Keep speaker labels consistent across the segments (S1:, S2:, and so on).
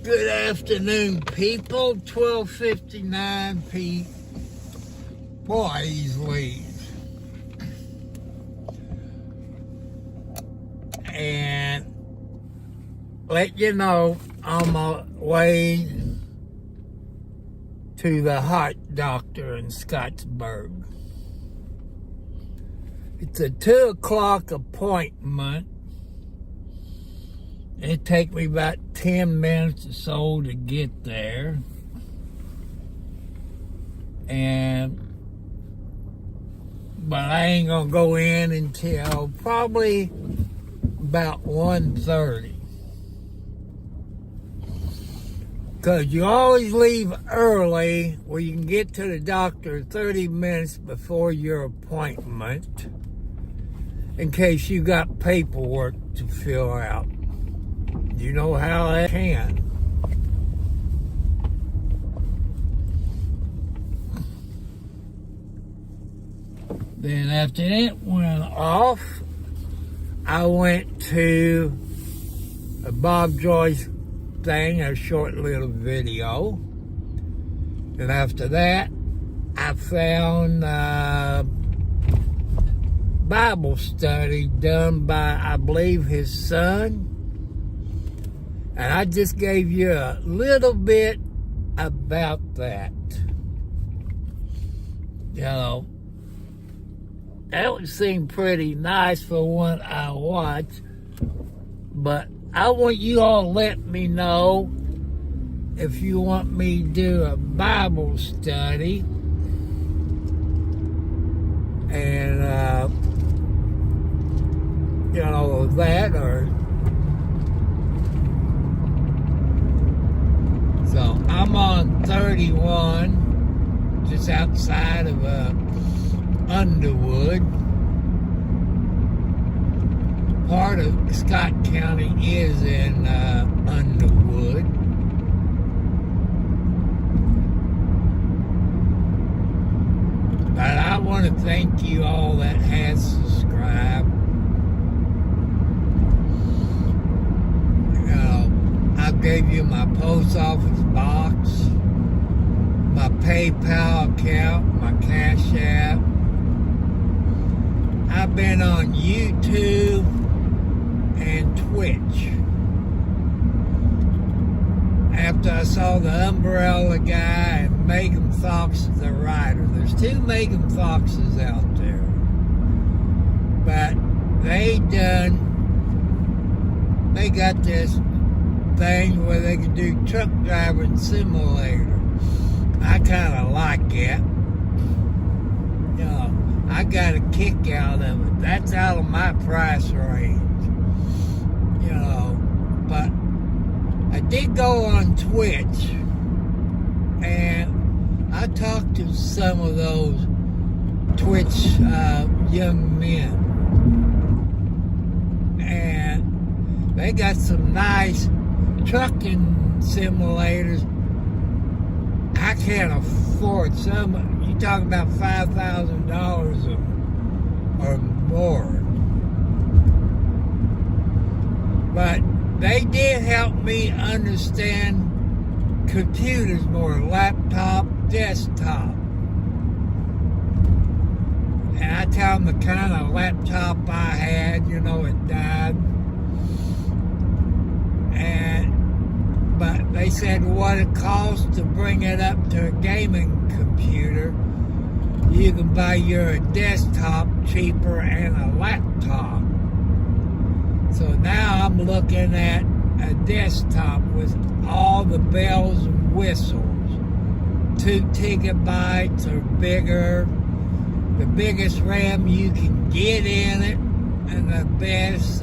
S1: Good afternoon, people. 12:59 p. Boy, he's leaves. And let you know, on my way to the heart doctor in Scottsburg. It's a 2 o'clock appointment. It take me about 10 minutes or so to get there. But I ain't gonna go in until probably about 1:30. Because you always leave early where you can get to the doctor 30 minutes before your appointment in case you got paperwork to fill out. You know how that can. Then after it went off, I went to a Bob Joyce thing, a short little video. And after that, I found a Bible study done by, I believe, his son. And I just gave you a little bit about that. You know, that would seem pretty nice for what I watched. But I want you all to let me know if you want me to do a Bible study. And, you know, that or... So I'm on 31, just outside of Underwood. Part of Scott County is in Underwood. But I want to thank you all that has subscribed. I gave you my post office box, my PayPal account, my Cash App. I've been on YouTube and Twitch. After I saw the Umbrella guy and Megan Fox the writer. There's 2 Megan Foxes out there. But they got this thing where they can do truck driving simulator. I kind of like it. You know, I got a kick out of it. That's out of my price range. You know, but I did go on Twitch and I talked to some of those Twitch young men. And they got some nice trucking simulators. I can't afford some. You talking about $5,000 or more. But they did help me understand computers more, laptop, desktop. And I tell them the kind of laptop I had, you know, it died. But they said what it costs to bring it up to a gaming computer. You can buy your desktop cheaper and a laptop. So now I'm looking at a desktop with all the bells and whistles. 2 gigabytes or bigger. The biggest RAM you can get in it. And the best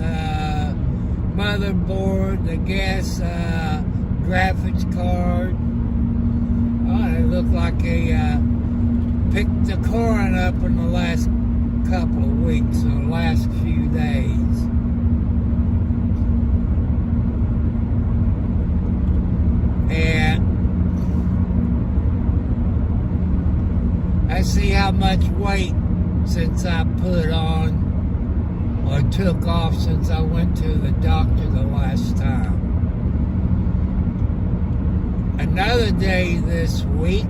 S1: motherboard, the gas graphics card. Oh, it looked like they picked the corn up in the last couple of weeks, or the last few days. And I see how much weight since I put on or took off since I went to the doctor the last time. another day this week,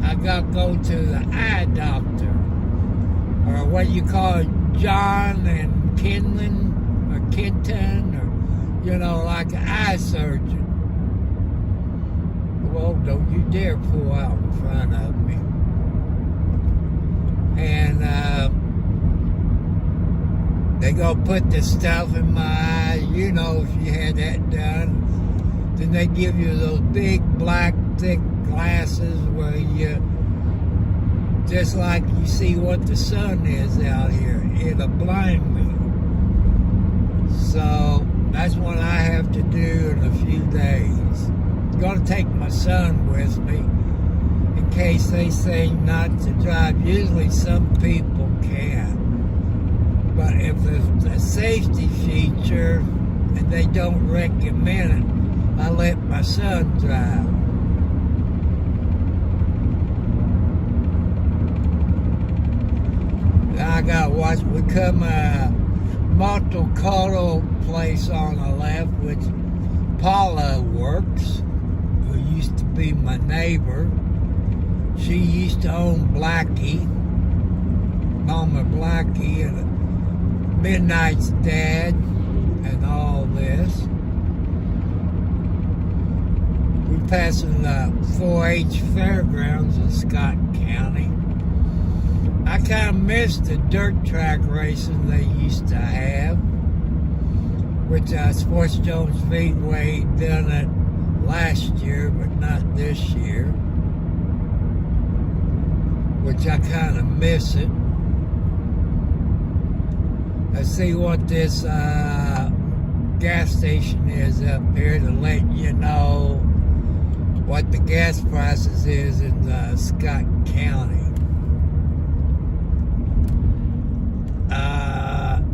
S1: I got to go to the eye doctor, or what you call John and Kenton, or like an eye surgeon. Well, don't you dare pull out in front of me. And they go put the stuff in my eye. You know, if you had that done, then they give you those big black thick glasses where you just like you see what the sun is out here. It'll blind me. So that's what I have to do in a few days. I'm gonna take my son with me in case they say not to drive. Usually some people can. But if it's a safety feature and they don't recommend it, I let my son drive. I got watch. We come a multicultural place on the left, which Paula works, who used to be my neighbor. She used to own Blackie, Mama Blackie, and Midnight's dad, and all this. We're passing the 4-H fairgrounds in Scott County. I kind of missed the dirt track racing they used to have, which Sports Jones Speedway done it last year, but not this year, which I kind of miss it. Let's see what this gas station is up here to let you know what the gas prices is in Scott County.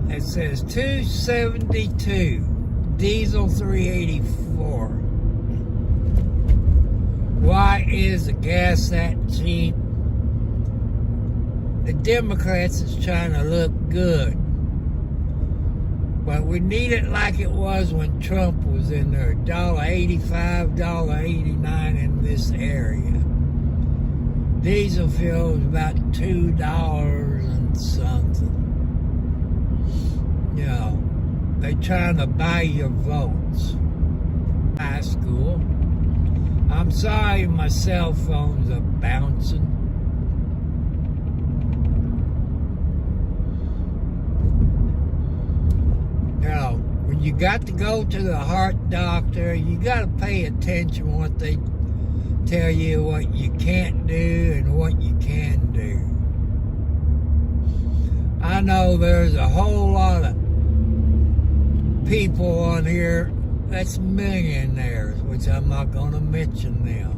S1: It says $2.72, diesel $3.84. Why is the gas that cheap? The Democrats is trying to look good, but we need it like it was when Trump was in there, $1.85, $1.89 in this area. Diesel fuel is about $2 and something. You know, they trying to buy your votes. High school. I'm sorry my cell phones are bouncing. You know, when you got to go to the heart doctor, you got to pay attention what they tell you, what you can't do and what you can do. I know there's a whole lot of people on here that's millionaires, which I'm not going to mention them,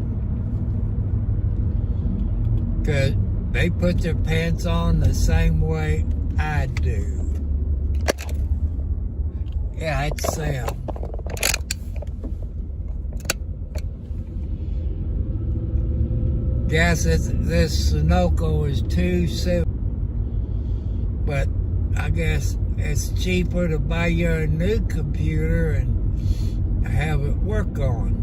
S1: because they put their pants on the same way I do. Yeah, it's them. Gas, this Sunoco is $2.70, but I guess it's cheaper to buy you a new computer and have it work on.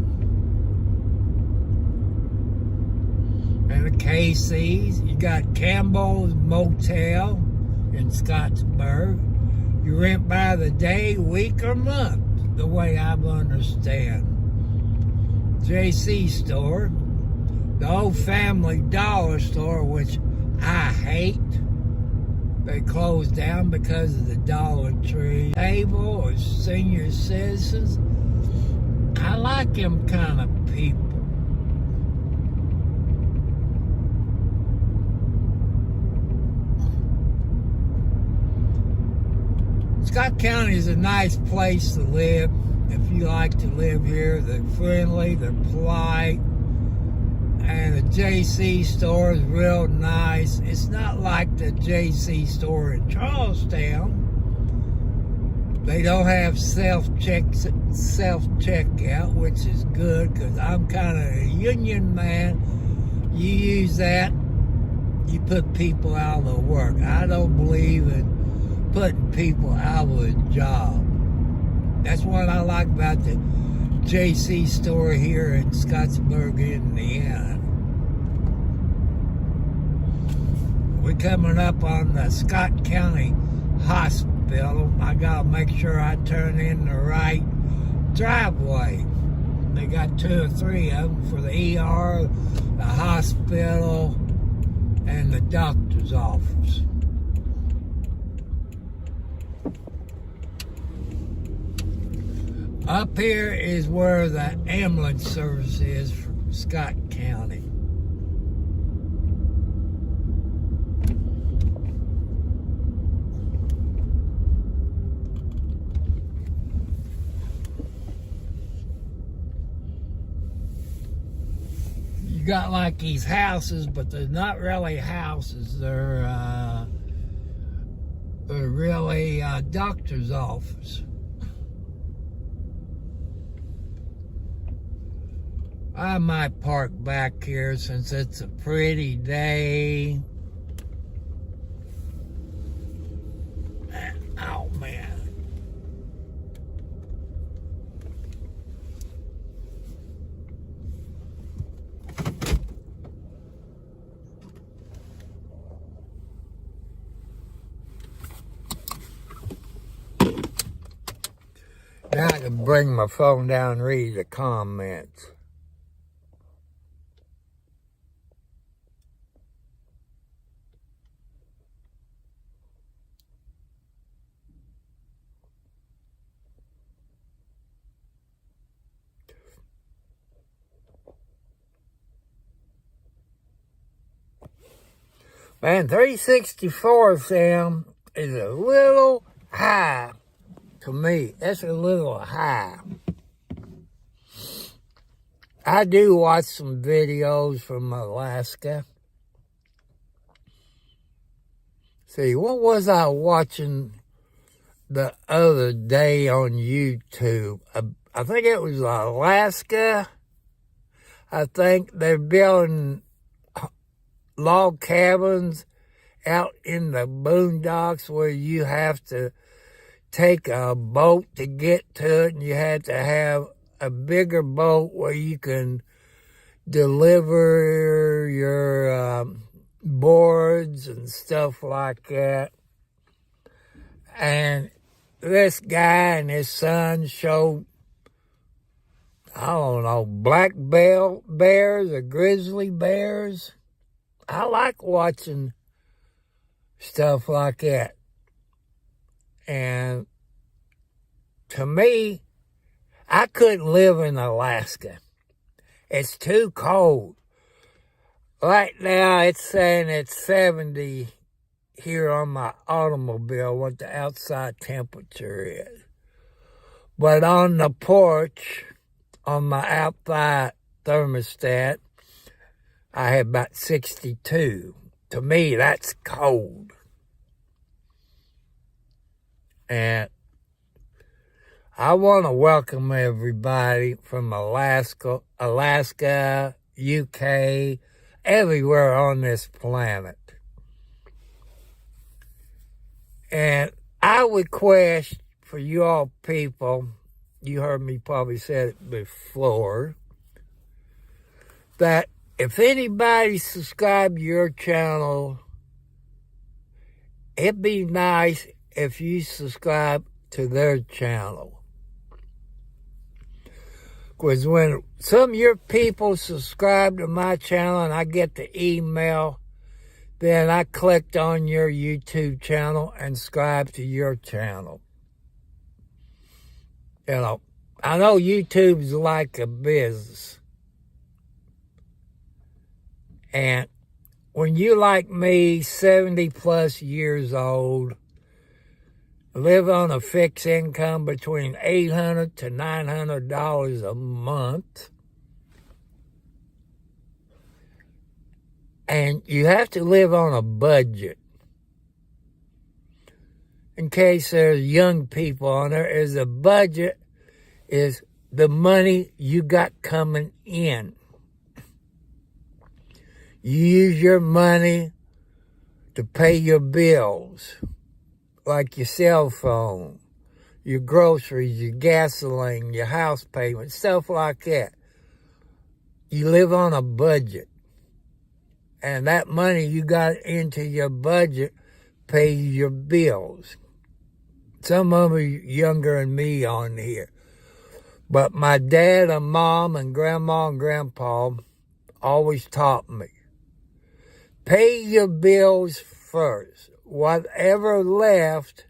S1: And the KC's, you got Campbell's Motel in Scottsburg. You rent by the day, week, or month, the way I understand. JC Store, the Old Family Dollar Store, which I hate. They closed down because of the Dollar Tree table or senior citizens. I like them kind of people. Scott County is a nice place to live. If you like to live here, they're friendly, they're polite. And the JC store is real nice. It's not like the JC store in Charlestown. They don't have self-checkout, which is good, because I'm kind of a union man. You use that, you put people out of work. I don't believe in putting people out of a job. That's what I like about the JC store here in Scottsburg, Indiana. We're coming up on the Scott County Hospital. I gotta make sure I turn in the right driveway. They got 2 or 3 of them for the ER, the hospital, and the doctor's office. Up here is where the ambulance service is for Scott County. You got like these houses, but they're not really houses. They're really doctor's office. I might park back here since it's a pretty day. Oh, man. Now I can bring my phone down and read the comments. Man, 364, Sam, is a little high to me. That's a little high. I do watch some videos from Alaska. See, what was I watching the other day on YouTube? I think it was Alaska. I think they're building log cabins out in the boondocks where you have to take a boat to get to it, and you have to have a bigger boat where you can deliver your boards and stuff like that. And this guy and his son showed, I don't know, black bears or grizzly bears. I like watching stuff like that. And to me, I couldn't live in Alaska. It's too cold. Right now, it's saying it's 70 here on my automobile, what the outside temperature is. But on the porch, on my outside thermostat, I have about 62. To me, that's cold. And I want to welcome everybody from Alaska, UK, everywhere on this planet. And I request for you all people, you heard me probably say it before, that if anybody subscribe to your channel, it'd be nice if you subscribe to their channel. Because when some of your people subscribe to my channel and I get the email, then I clicked on your YouTube channel and subscribe to your channel. You know, I know YouTube's like a business. And when you like me, 70 plus years old, live on a fixed income between $800 to $900 a month, and you have to live on a budget. In case there's young people on there, is a budget is the money you got coming in. You use your money to pay your bills, like your cell phone, your groceries, your gasoline, your house payment, stuff like that. You live on a budget. And that money you got into your budget pays your bills. Some of them are younger than me on here. But my dad and mom and grandma and grandpa always taught me, pay your bills first. Whatever left,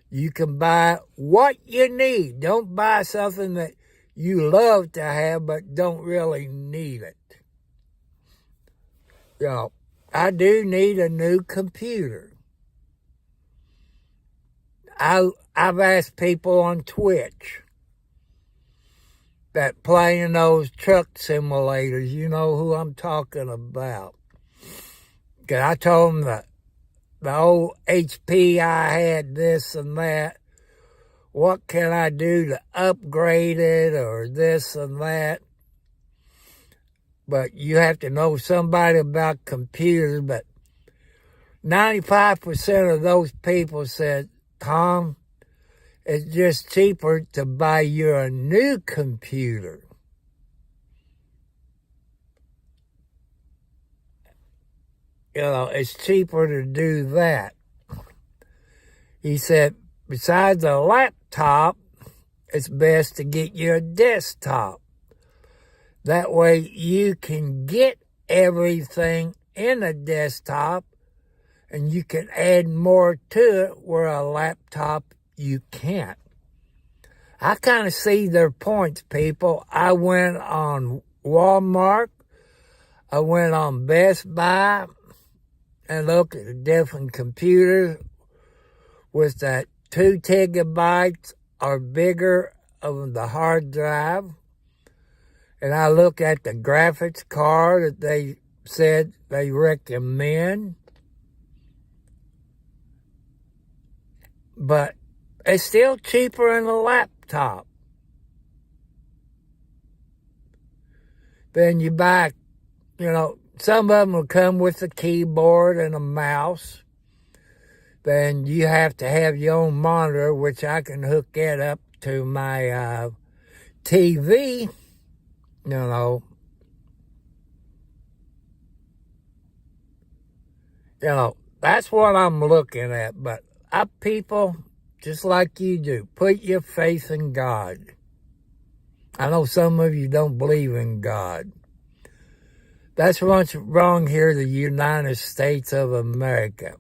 S1: you can buy what you need. Don't buy something that you love to have but don't really need it. You know, I do need a new computer. I've asked people on Twitch that play in those truck simulators, you know who I'm talking about. 'Cause I told them that the old HP I had, this and that, what can I do to upgrade it or this and that? But you have to know somebody about computers. But 95% of those people said, Tom, it's just cheaper to buy you a new computer. You know, it's cheaper to do that. He said, besides a laptop, it's best to get you a desktop. That way you can get everything in a desktop and you can add more to it where a laptop you can't. I kind of see their points, people. I went on Walmart. I went on Best Buy and looked at the different computers with that 2 gigabytes or bigger of the hard drive. And I looked at the graphics card that they said they recommend. But it's still cheaper than a laptop. Then you buy, you know, some of them will come with a keyboard and a mouse. Then you have to have your own monitor, which I can hook it up to my TV. You know, that's what I'm looking at. But people, just like you do, put your faith in God. I know some of you don't believe in God. That's what's wrong here in the United States of America.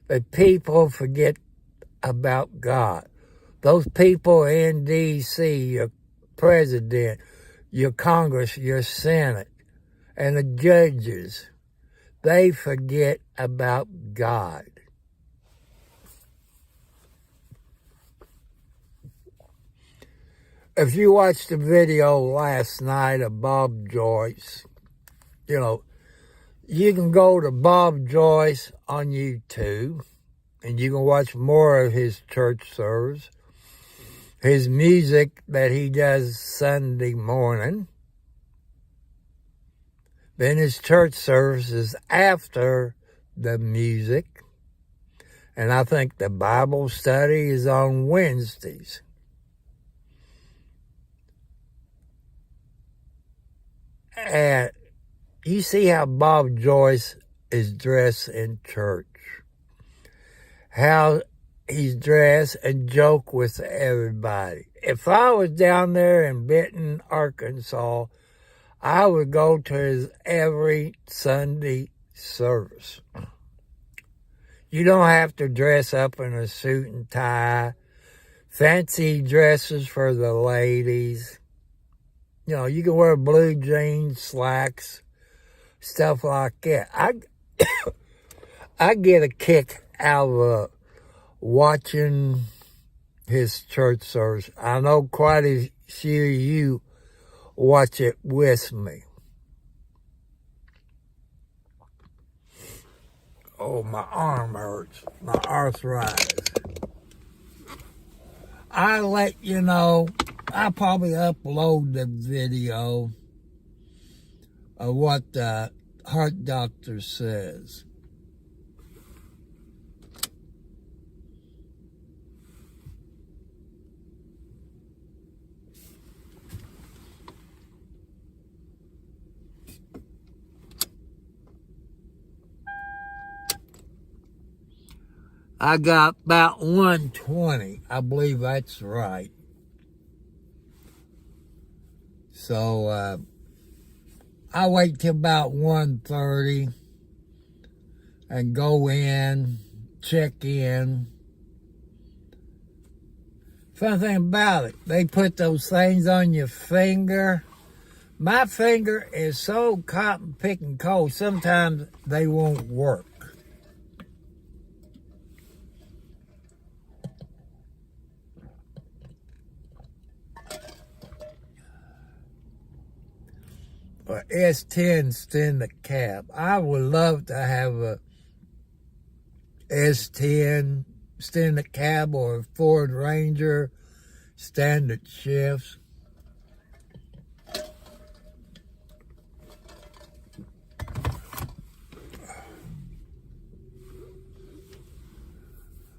S1: That people forget about God. Those people in D.C., your president, your Congress, your Senate, and the judges, they forget about God. If you watched the video last night of Bob Joyce, you know, you can go to Bob Joyce on YouTube and you can watch more of his church service, his music that he does Sunday morning. Then his church service is after the music. And I think the Bible study is on Wednesdays. And you see how Bob Joyce is dressed in church. How he's dressed and joke with everybody. If I was down there in Benton, Arkansas, I would go to his every Sunday service. You don't have to dress up in a suit and tie, fancy dresses for the ladies. You know, you can wear blue jeans, slacks, stuff like that. I get a kick out of watching his church service. I know quite a few of you watch it with me. Oh, my arm hurts. My arthritis. I'll let you know. I'll probably upload the video of what the heart doctor says. I got about 120. I believe that's right. So I wait till about 1:30 and go in, check in. Funny thing about it, they put those things on your finger. My finger is so cotton picking cold, sometimes they won't work. Or S10 standard cab. I would love to have a S10 standard cab or a Ford Ranger standard shifts.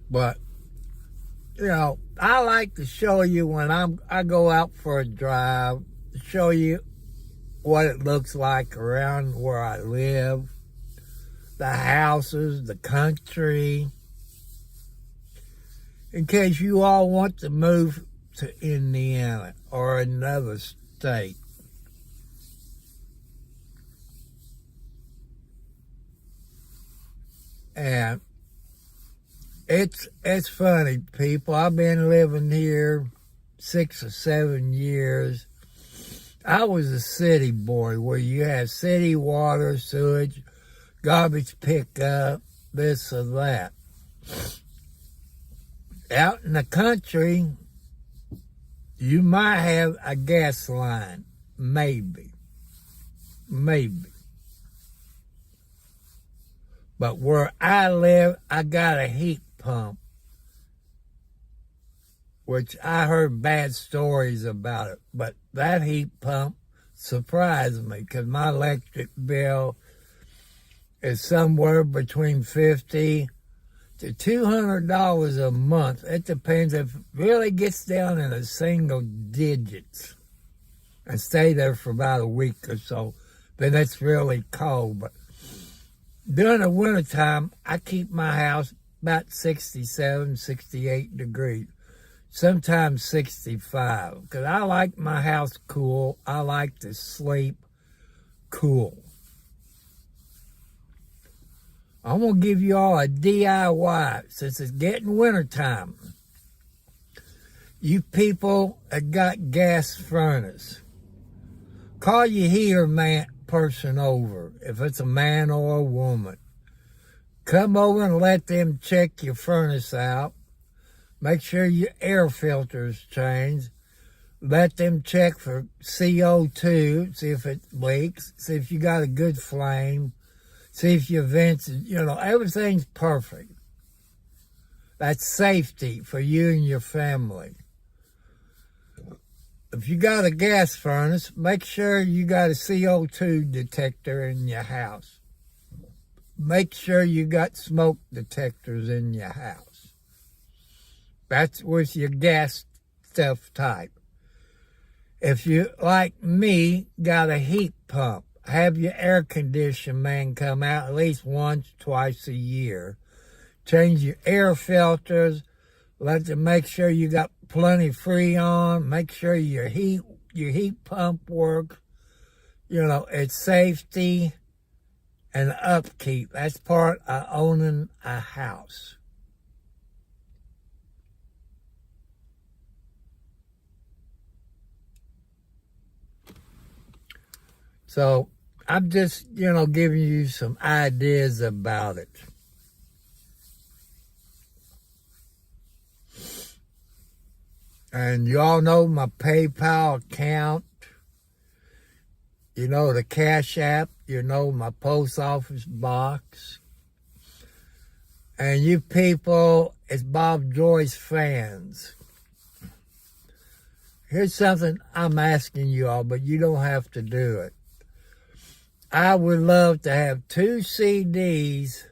S1: But you know, I like to show you when I go out for a drive, show you what it looks like around where I live, the houses, the country, in case you all want to move to Indiana or another state. And it's funny, people. I've been living here 6 or 7 years. I was a city boy where you had city water, sewage, garbage pickup, this or that. Out in the country, you might have a gas line, maybe. But where I live, I got a heat pump, which I heard bad stories about it. But that heat pump surprised me because my electric bill is somewhere between $50 to $200 a month. It depends if it really gets down in the single digits and stay there for about a week or so. Then it's really cold. But during the wintertime, I keep my house about 67, 68 degrees. Sometimes 65, because I like my house cool. I like to sleep cool. I'm going to give you all a DIY since it's getting wintertime. You people that got gas furnace, call your heater person over, if it's a man or a woman. Come over and let them check your furnace out. Make sure your air filter's changed. Let them check for CO2, see if it leaks, see if you got a good flame, see if your vents, everything's perfect. That's safety for you and your family. If you got a gas furnace, make sure you got a CO2 detector in your house. Make sure you got smoke detectors in your house. That's with your gas stuff type. If you, like me, got a heat pump, have your air conditioning man come out at least once, twice a year. Change your air filters. Let them make sure you got plenty Freon. Make sure your heat pump works. It's safety and upkeep. That's part of owning a house. So I'm just, giving you some ideas about it. And you all know my PayPal account. The Cash App. My post office box. And you people, it's Bob Joyce fans. Here's something I'm asking you all, but you don't have to do it. I would love to have 2 CDs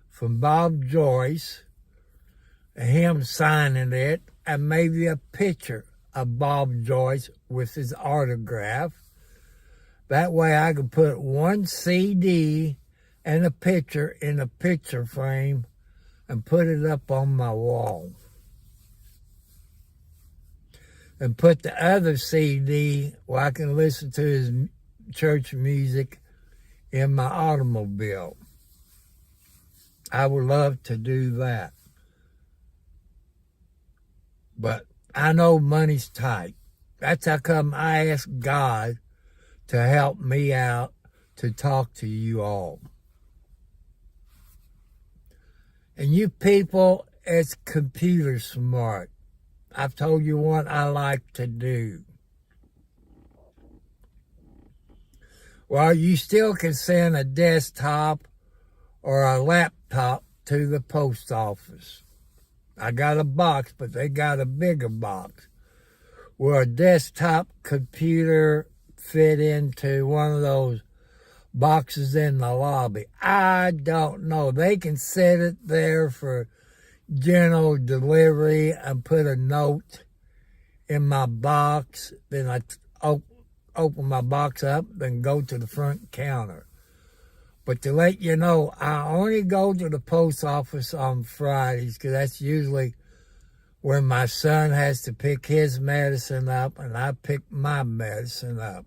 S1: from Bob Joyce, him signing it, and maybe a picture of Bob Joyce with his autograph. That way I could put 1 CD and a picture in a picture frame and put it up on my wall. And put the other CD where I can listen to his church music in my automobile. I would love to do that. But I know money's tight. That's how come I ask God to help me out to talk to you all. And you people, it's computer smart. I've told you what I like to do. Well, you still can send a desktop or a laptop to the post office. I got a box, but they got a bigger box where a desktop computer fit into one of those boxes in the lobby. I don't know. They can set it there for general delivery and put a note in my box. Then I open my box up, then go to the front counter. But to let you know, I only go to the post office on Fridays because that's usually when my son has to pick his medicine up and I pick my medicine up.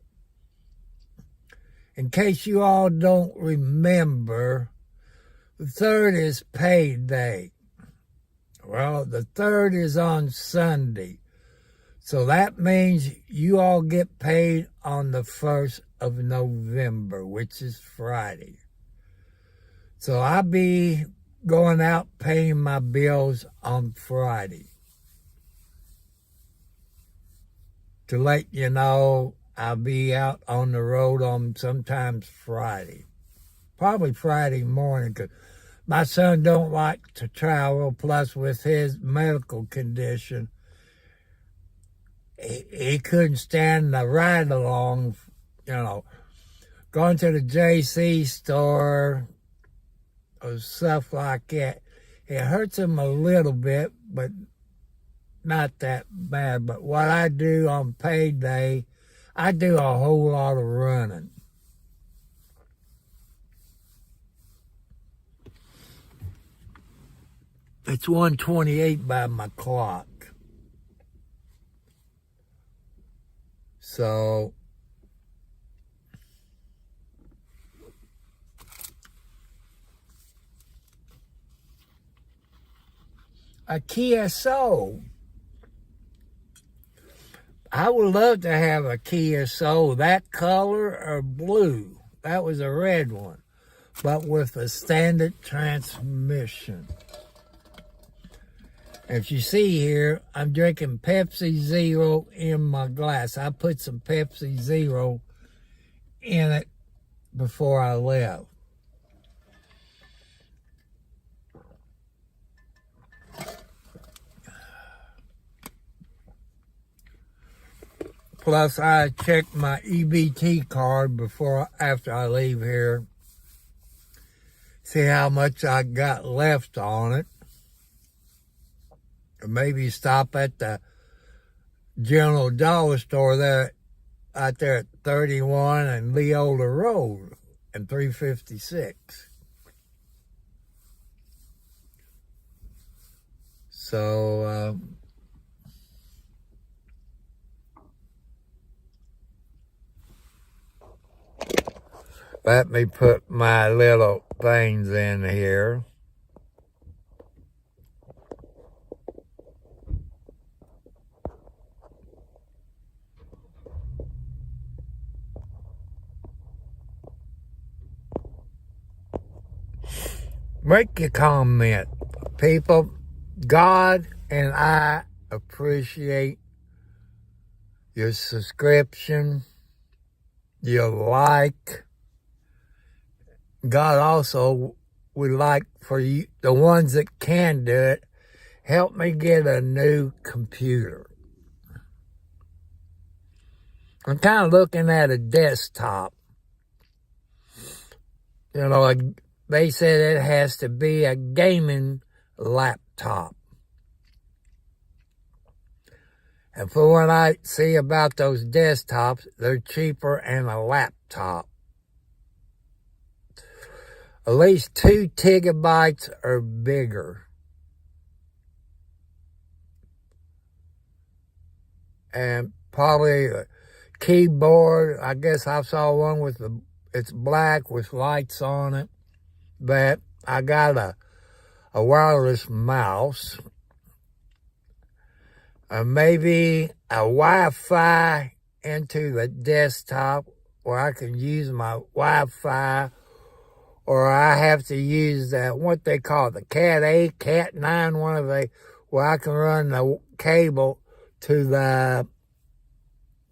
S1: In case you all don't remember, the 3rd is payday. Well, the 3rd is on Sunday. So that means you all get paid on the 1st of November, which is Friday. So I'll be going out paying my bills on Friday. To let you know, I'll be out on the road on sometimes Friday. Probably Friday morning, because my son don't like to travel, plus with his medical condition, he couldn't stand the ride along, going to the JC store or stuff like that. It hurts him a little bit, but not that bad. But what I do on payday, I do a whole lot of running. It's 1:28 by my clock. So a Kia Soul. I would love to have a Kia Soul, that color or blue. That was a red one, but with a standard transmission. If you see here, I'm drinking Pepsi Zero in my glass. I put some Pepsi Zero in it before I left. Plus, I check my EBT card after I leave here. See how much I got left on it. Or maybe stop at the General Dollar Store there, out there at 31 and Leola Road and 356. So, let me put my little things in here. Make your comment, people. God and I appreciate your subscription, your like. God also would like for you, the ones that can do it, help me get a new computer. I'm kind of looking at a desktop. They said it has to be a gaming laptop. And for what I see about those desktops, they're cheaper than a laptop. At least 2 gigabytes or bigger. and probably a keyboard. I guess I saw one with it's black with lights on it. But I got a wireless mouse. Maybe a Wi-Fi into the desktop where I can use my Wi-Fi, or I have to use that, what they call the Cat 8, Cat 9, one of the, where I can run the cable to the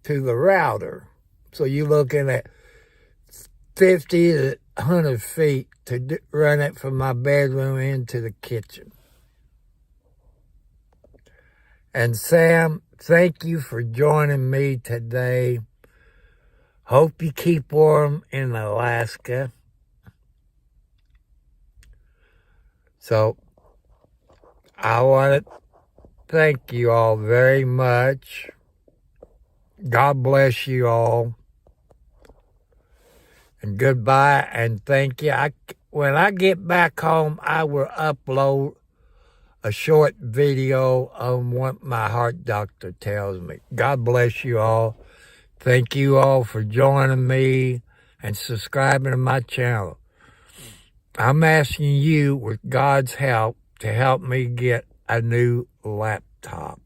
S1: router. So you're looking at 50 to 100 feet to run it from my bedroom into the kitchen. And Sam, thank you for joining me today. Hope you keep warm in Alaska. So, I want to thank you all very much. God bless you all. And goodbye and thank you. When I get back home, I will upload a short video on what my heart doctor tells me. God bless you all. Thank you all for joining me and subscribing to my channel. I'm asking you, with God's help, to help me get a new laptop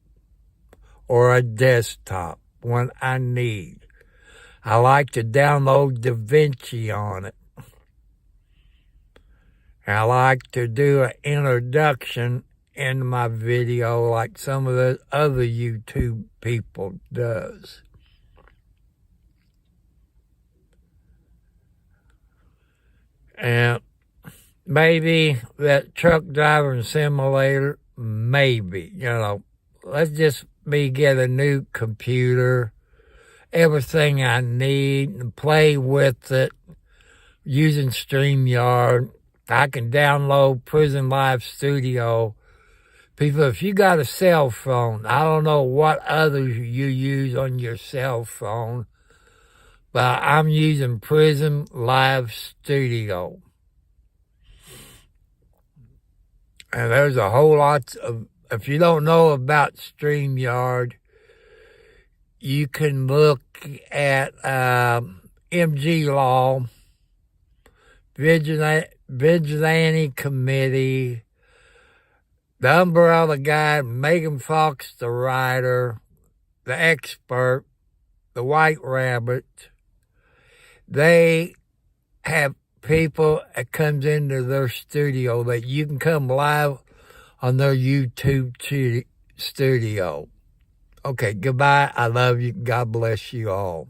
S1: or a desktop, one I need. I like to download DaVinci on it. I like to do an introduction in my video like some of the other YouTube people does. And maybe that truck driving simulator, maybe, let's just get a new computer, everything I need, and play with it using StreamYard. I can download Prison Live Studio. People, if you got a cell phone, I don't know what others you use on your cell phone, but I'm using Prison Live Studio. And there's a whole lot of, if you don't know about StreamYard, you can look at MG Law, Vigilante Committee, The Umbrella Guy, Megan Fox, the writer, The Expert, The White Rabbit. They have people that comes into their studio that you can come live on their YouTube studio. Okay, goodbye. I love you. God bless you all.